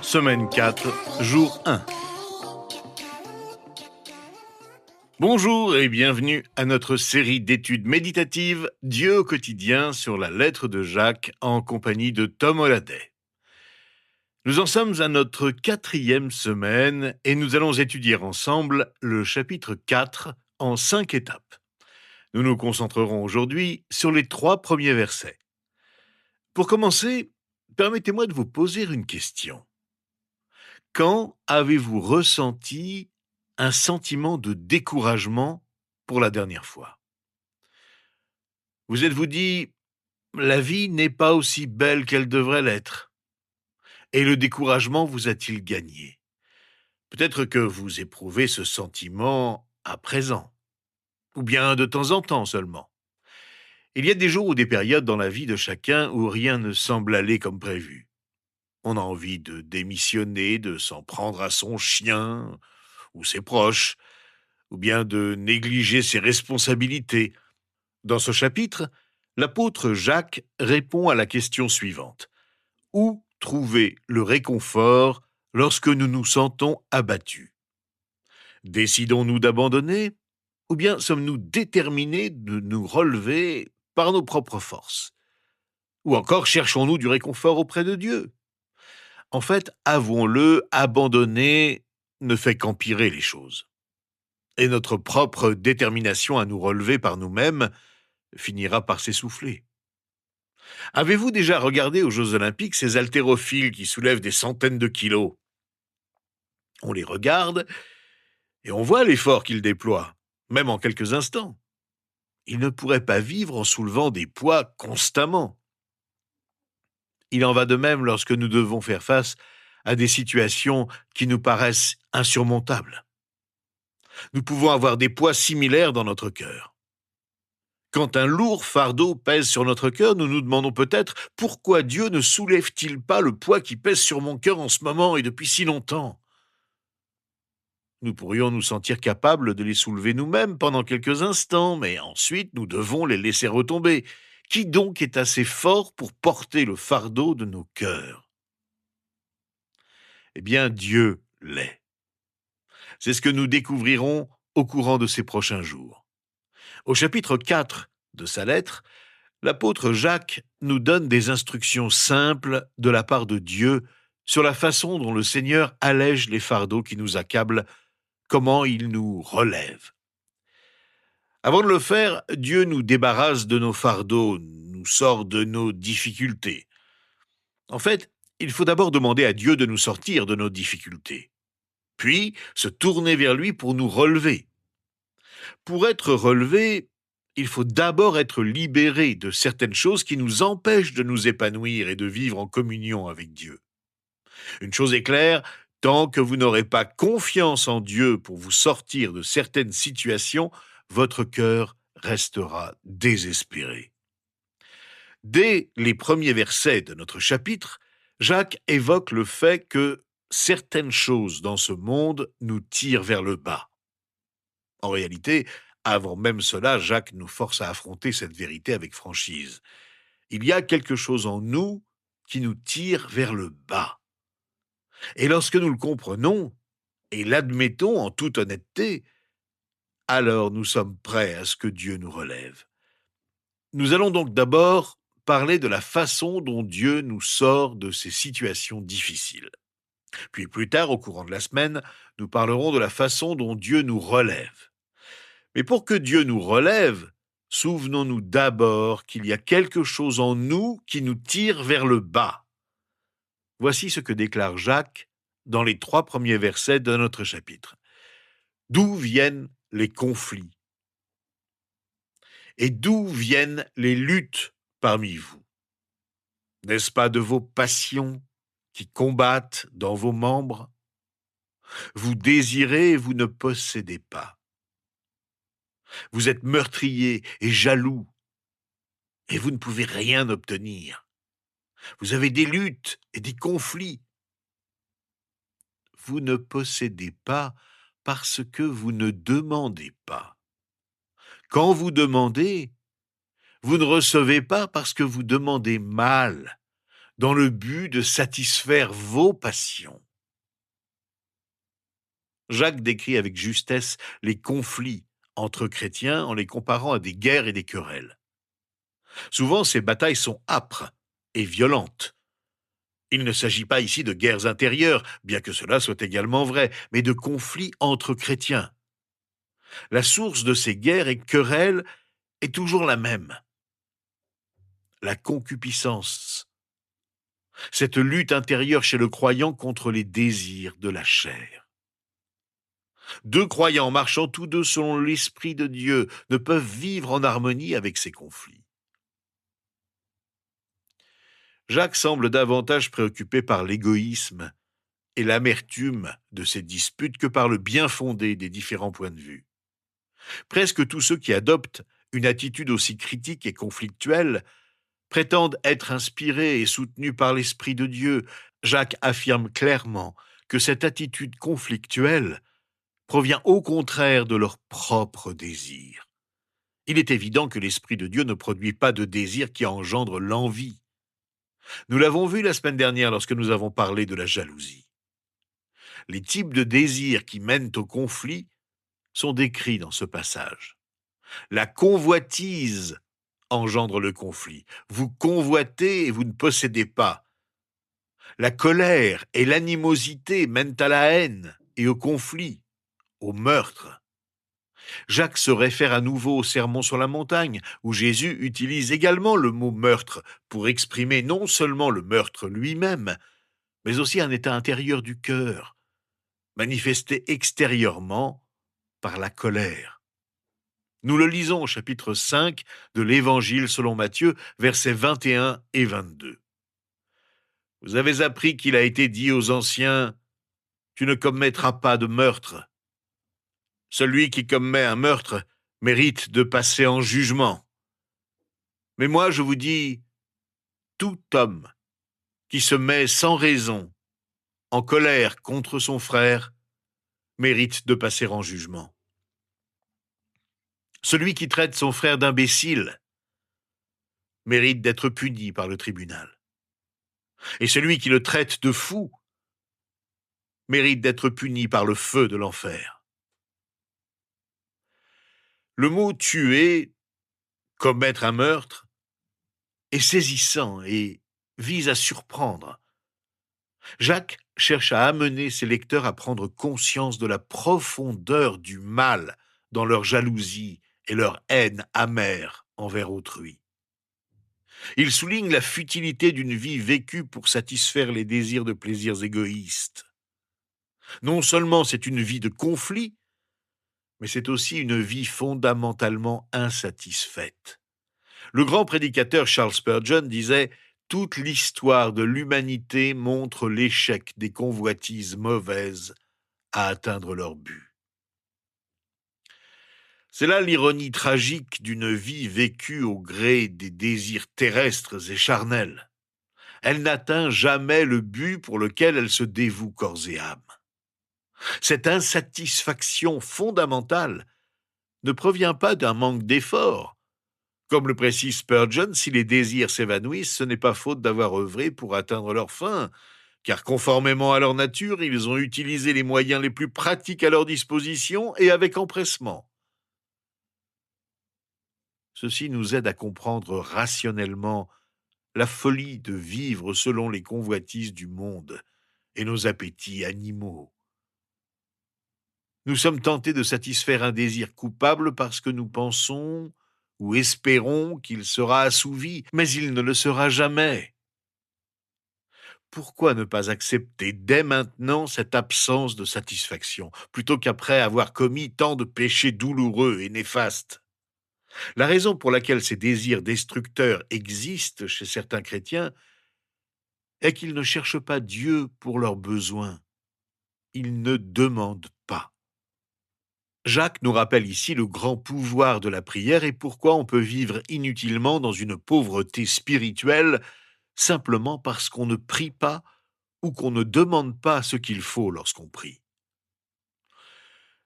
Semaine 4, jour 1. Bonjour et bienvenue à notre série d'études méditatives Dieu au quotidien sur la lettre de Jacques en compagnie de Tom Holliday. Nous en sommes à notre 4e semaine et nous allons étudier ensemble le chapitre 4 en 5 étapes. Nous nous concentrerons aujourd'hui sur les 3 premiers versets. Pour commencer, permettez-moi de vous poser une question. Quand avez-vous ressenti un sentiment de découragement pour la dernière fois? Vous êtes-vous dit, la vie n'est pas aussi belle qu'elle devrait l'être? Et le découragement vous a-t-il gagné? Peut-être que vous éprouvez ce sentiment à présent, ou bien de temps en temps seulement. Il y a des jours ou des périodes dans la vie de chacun où rien ne semble aller comme prévu. On a envie de démissionner, de s'en prendre à son chien ou ses proches, ou bien de négliger ses responsabilités. Dans ce chapitre, l'apôtre Jacques répond à la question suivante. Où trouver le réconfort lorsque nous nous sentons abattus? Décidons-nous d'abandonner, ou bien sommes-nous déterminés de nous relever par nos propres forces? Ou encore cherchons-nous du réconfort auprès de Dieu? En fait, avouons-le, abandonner ne fait qu'empirer les choses. Et notre propre détermination à nous relever par nous-mêmes finira par s'essouffler. Avez-vous déjà regardé aux Jeux Olympiques ces haltérophiles qui soulèvent des centaines de kilos? On les regarde et on voit l'effort qu'ils déploient, même en quelques instants. Ils ne pourraient pas vivre en soulevant des poids constamment. Il en va de même lorsque nous devons faire face à des situations qui nous paraissent insurmontables. Nous pouvons avoir des poids similaires dans notre cœur. Quand un lourd fardeau pèse sur notre cœur, nous nous demandons peut-être pourquoi Dieu ne soulève-t-il pas le poids qui pèse sur mon cœur en ce moment et depuis si longtemps? Nous pourrions nous sentir capables de les soulever nous-mêmes pendant quelques instants, mais ensuite nous devons les laisser retomber. Qui donc est assez fort pour porter le fardeau de nos cœurs? Eh bien, Dieu l'est. C'est ce que nous découvrirons au courant de ces prochains jours. Au chapitre 4 de sa lettre, l'apôtre Jacques nous donne des instructions simples de la part de Dieu sur la façon dont le Seigneur allège les fardeaux qui nous accablent, comment il nous relève. Avant de le faire, Dieu nous débarrasse de nos fardeaux, nous sort de nos difficultés. En fait, il faut d'abord demander à Dieu de nous sortir de nos difficultés, puis se tourner vers lui pour nous relever. Pour être relevé, il faut d'abord être libéré de certaines choses qui nous empêchent de nous épanouir et de vivre en communion avec Dieu. Une chose est claire, tant que vous n'aurez pas confiance en Dieu pour vous sortir de certaines situations, votre cœur restera désespéré. Dès les premiers versets de notre chapitre, Jacques évoque le fait que certaines choses dans ce monde nous tirent vers le bas. En réalité, avant même cela, Jacques nous force à affronter cette vérité avec franchise. Il y a quelque chose en nous qui nous tire vers le bas. Et lorsque nous le comprenons et l'admettons en toute honnêteté, alors nous sommes prêts à ce que Dieu nous relève. Nous allons donc d'abord parler de la façon dont Dieu nous sort de ces situations difficiles. Puis plus tard, au courant de la semaine, nous parlerons de la façon dont Dieu nous relève. Mais pour que Dieu nous relève, souvenons-nous d'abord qu'il y a quelque chose en nous qui nous tire vers le bas. Voici ce que déclare Jacques dans les 3 premiers versets de notre chapitre. D'où viennent les conflits? Et d'où viennent les luttes parmi vous? N'est-ce pas de vos passions qui combattent dans vos membres? Vous désirez et vous ne possédez pas. Vous êtes meurtrier et jaloux et vous ne pouvez rien obtenir. Vous avez des luttes et des conflits. Vous ne possédez pas parce que vous ne demandez pas. Quand vous demandez, vous ne recevez pas parce que vous demandez mal, dans le but de satisfaire vos passions. Jacques décrit avec justesse les conflits entre chrétiens en les comparant à des guerres et des querelles. Souvent, ces batailles sont âpres et violentes. Il ne s'agit pas ici de guerres intérieures, bien que cela soit également vrai, mais de conflits entre chrétiens. La source de ces guerres et querelles est toujours la même: la concupiscence. Cette lutte intérieure chez le croyant contre les désirs de la chair. Deux croyants marchant tous deux selon l'Esprit de Dieu ne peuvent vivre en harmonie avec ces conflits. Jacques semble davantage préoccupé par l'égoïsme et l'amertume de ces disputes que par le bien-fondé des différents points de vue. Presque tous ceux qui adoptent une attitude aussi critique et conflictuelle prétendent être inspirés et soutenus par l'Esprit de Dieu. Jacques affirme clairement que cette attitude conflictuelle provient au contraire de leur propre désir. Il est évident que l'Esprit de Dieu ne produit pas de désir qui engendre l'envie. Nous l'avons vu la semaine dernière lorsque nous avons parlé de la jalousie. Les types de désirs qui mènent au conflit sont décrits dans ce passage. La convoitise engendre le conflit. Vous convoitez et vous ne possédez pas. La colère et l'animosité mènent à la haine et au conflit, au meurtre. Jacques se réfère à nouveau au Sermon sur la montagne, où Jésus utilise également le mot meurtre pour exprimer non seulement le meurtre lui-même, mais aussi un état intérieur du cœur, manifesté extérieurement par la colère. Nous le lisons au chapitre 5 de l'Évangile selon Matthieu, versets 21 et 22. Vous avez appris qu'il a été dit aux anciens: tu ne commettras pas de meurtre. Celui qui commet un meurtre mérite de passer en jugement. Mais moi, je vous dis, tout homme qui se met sans raison en colère contre son frère mérite de passer en jugement. Celui qui traite son frère d'imbécile mérite d'être puni par le tribunal. Et celui qui le traite de fou mérite d'être puni par le feu de l'enfer. Le mot tuer, commettre un meurtre, est saisissant et vise à surprendre. Jacques cherche à amener ses lecteurs à prendre conscience de la profondeur du mal dans leur jalousie et leur haine amère envers autrui. Il souligne la futilité d'une vie vécue pour satisfaire les désirs de plaisirs égoïstes. Non seulement c'est une vie de conflit, mais c'est aussi une vie fondamentalement insatisfaite. Le grand prédicateur Charles Spurgeon disait: toute l'histoire de l'humanité montre l'échec des convoitises mauvaises à atteindre leur but. C'est là l'ironie tragique d'une vie vécue au gré des désirs terrestres et charnels. Elle n'atteint jamais le but pour lequel elle se dévoue corps et âme. Cette insatisfaction fondamentale ne provient pas d'un manque d'effort. Comme le précise Spurgeon, si les désirs s'évanouissent, ce n'est pas faute d'avoir œuvré pour atteindre leur fin, car conformément à leur nature, ils ont utilisé les moyens les plus pratiques à leur disposition et avec empressement. Ceci nous aide à comprendre rationnellement la folie de vivre selon les convoitises du monde et nos appétits animaux. Nous sommes tentés de satisfaire un désir coupable parce que nous pensons ou espérons qu'il sera assouvi, mais il ne le sera jamais. Pourquoi ne pas accepter dès maintenant cette absence de satisfaction, plutôt qu'après avoir commis tant de péchés douloureux et néfastes? La raison pour laquelle ces désirs destructeurs existent chez certains chrétiens est qu'ils ne cherchent pas Dieu pour leurs besoins. Ils ne demandent pas. Jacques nous rappelle ici le grand pouvoir de la prière et pourquoi on peut vivre inutilement dans une pauvreté spirituelle simplement parce qu'on ne prie pas ou qu'on ne demande pas ce qu'il faut lorsqu'on prie.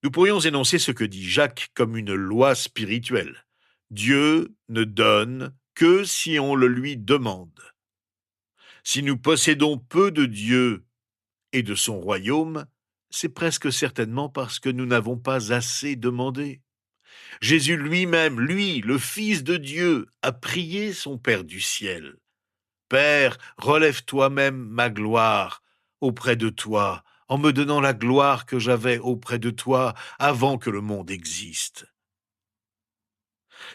Nous pourrions énoncer ce que dit Jacques comme une loi spirituelle. Dieu ne donne que si on le lui demande. Si nous possédons peu de Dieu et de son royaume, c'est presque certainement parce que nous n'avons pas assez demandé. Jésus lui-même, lui, le Fils de Dieu, a prié son Père du ciel. Père, relève toi-même ma gloire auprès de toi, en me donnant la gloire que j'avais auprès de toi avant que le monde existe.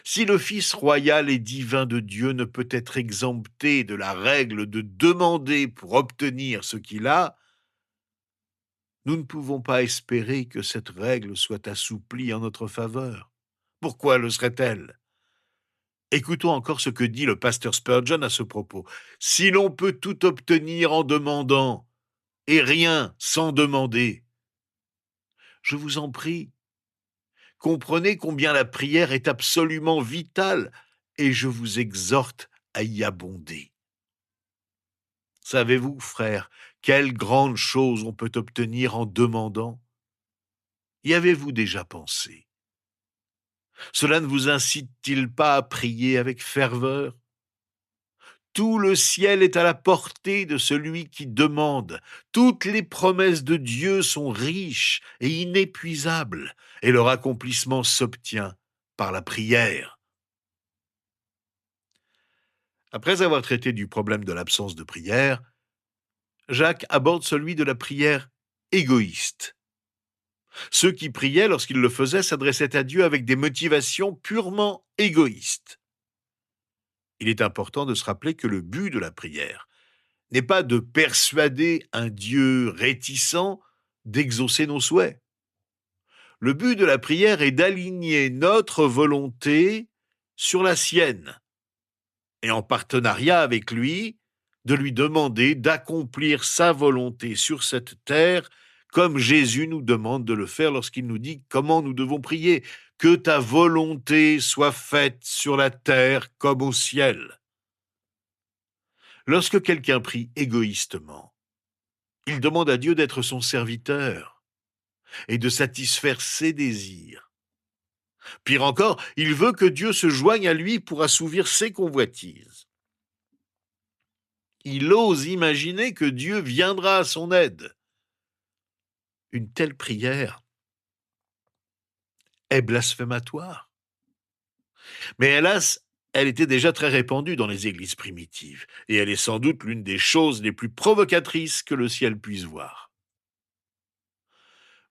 Si le Fils royal et divin de Dieu ne peut être exempté de la règle de demander pour obtenir ce qu'il a, nous ne pouvons pas espérer que cette règle soit assouplie en notre faveur. Pourquoi le serait-elle? Écoutons encore ce que dit le pasteur Spurgeon à ce propos. Si l'on peut tout obtenir en demandant, et rien sans demander, je vous en prie, comprenez combien la prière est absolument vitale, et je vous exhorte à y abonder. Savez-vous, frères, quelle grande chose on peut obtenir en demandant? Y avez-vous déjà pensé? Cela ne vous incite-t-il pas à prier avec ferveur? Tout le ciel est à la portée de celui qui demande. Toutes les promesses de Dieu sont riches et inépuisables, et leur accomplissement s'obtient par la prière. Après avoir traité du problème de l'absence de prière, Jacques aborde celui de la prière égoïste. Ceux qui priaient, lorsqu'ils le faisaient, s'adressaient à Dieu avec des motivations purement égoïstes. Il est important de se rappeler que le but de la prière n'est pas de persuader un Dieu réticent d'exaucer nos souhaits. Le but de la prière est d'aligner notre volonté sur la sienne et en partenariat avec lui, de lui demander d'accomplir sa volonté sur cette terre comme Jésus nous demande de le faire lorsqu'il nous dit comment nous devons prier. Que ta volonté soit faite sur la terre comme au ciel. Lorsque quelqu'un prie égoïstement, il demande à Dieu d'être son serviteur et de satisfaire ses désirs. Pire encore, il veut que Dieu se joigne à lui pour assouvir ses convoitises. Il ose imaginer que Dieu viendra à son aide. Une telle prière est blasphématoire. Mais hélas, elle était déjà très répandue dans les églises primitives, et elle est sans doute l'une des choses les plus provocatrices que le ciel puisse voir.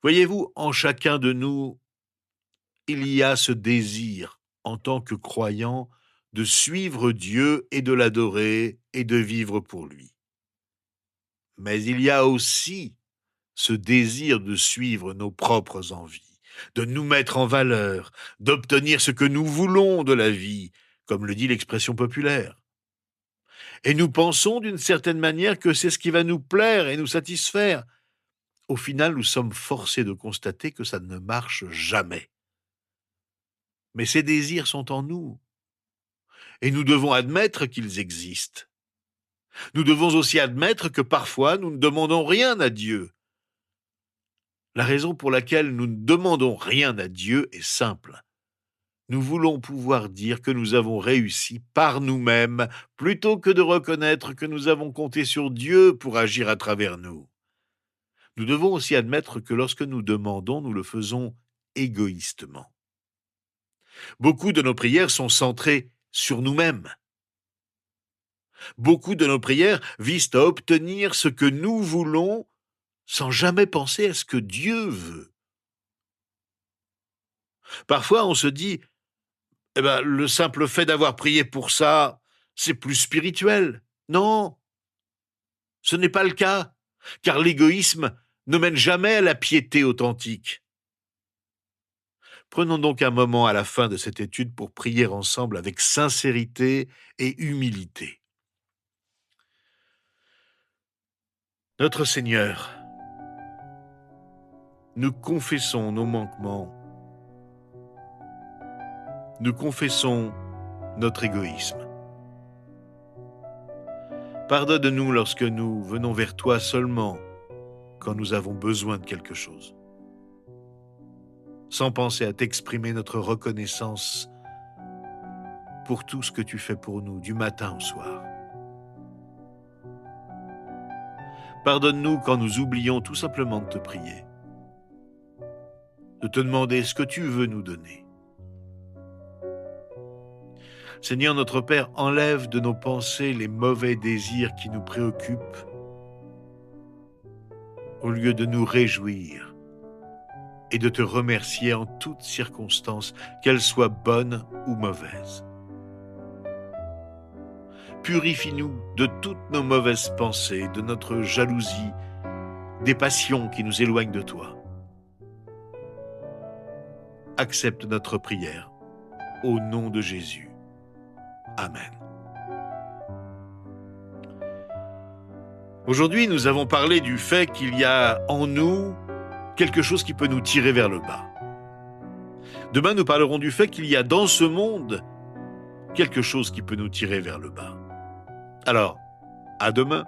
Voyez-vous, en chacun de nous, il y a ce désir, en tant que croyant, de suivre Dieu et de l'adorer et de vivre pour lui. Mais il y a aussi ce désir de suivre nos propres envies, de nous mettre en valeur, d'obtenir ce que nous voulons de la vie, comme le dit l'expression populaire. Et nous pensons d'une certaine manière que c'est ce qui va nous plaire et nous satisfaire. Au final, nous sommes forcés de constater que ça ne marche jamais. Mais ces désirs sont en nous, et nous devons admettre qu'ils existent. Nous devons aussi admettre que parfois nous ne demandons rien à Dieu. La raison pour laquelle nous ne demandons rien à Dieu est simple. Nous voulons pouvoir dire que nous avons réussi par nous-mêmes plutôt que de reconnaître que nous avons compté sur Dieu pour agir à travers nous. Nous devons aussi admettre que lorsque nous demandons, nous le faisons égoïstement. Beaucoup de nos prières sont centrées sur nous-mêmes. Beaucoup de nos prières visent à obtenir ce que nous voulons sans jamais penser à ce que Dieu veut. Parfois, on se dit, le simple fait d'avoir prié pour ça, c'est plus spirituel. Non, ce n'est pas le cas, car l'égoïsme ne mène jamais à la piété authentique. Prenons donc un moment à la fin de cette étude pour prier ensemble avec sincérité et humilité. Notre Seigneur, nous confessons nos manquements, nous confessons notre égoïsme. Pardonne-nous lorsque nous venons vers toi seulement quand nous avons besoin de quelque chose, sans penser à t'exprimer notre reconnaissance pour tout ce que tu fais pour nous du matin au soir. Pardonne-nous quand nous oublions tout simplement de te prier, de te demander ce que tu veux nous donner. Seigneur notre Père, enlève de nos pensées les mauvais désirs qui nous préoccupent, au lieu de nous réjouir et de te remercier en toutes circonstances, qu'elles soient bonnes ou mauvaises. Purifie-nous de toutes nos mauvaises pensées, de notre jalousie, des passions qui nous éloignent de toi. Accepte notre prière, au nom de Jésus. Amen. Aujourd'hui, nous avons parlé du fait qu'il y a en nous quelque chose qui peut nous tirer vers le bas. Demain, nous parlerons du fait qu'il y a dans ce monde quelque chose qui peut nous tirer vers le bas. Alors, à demain.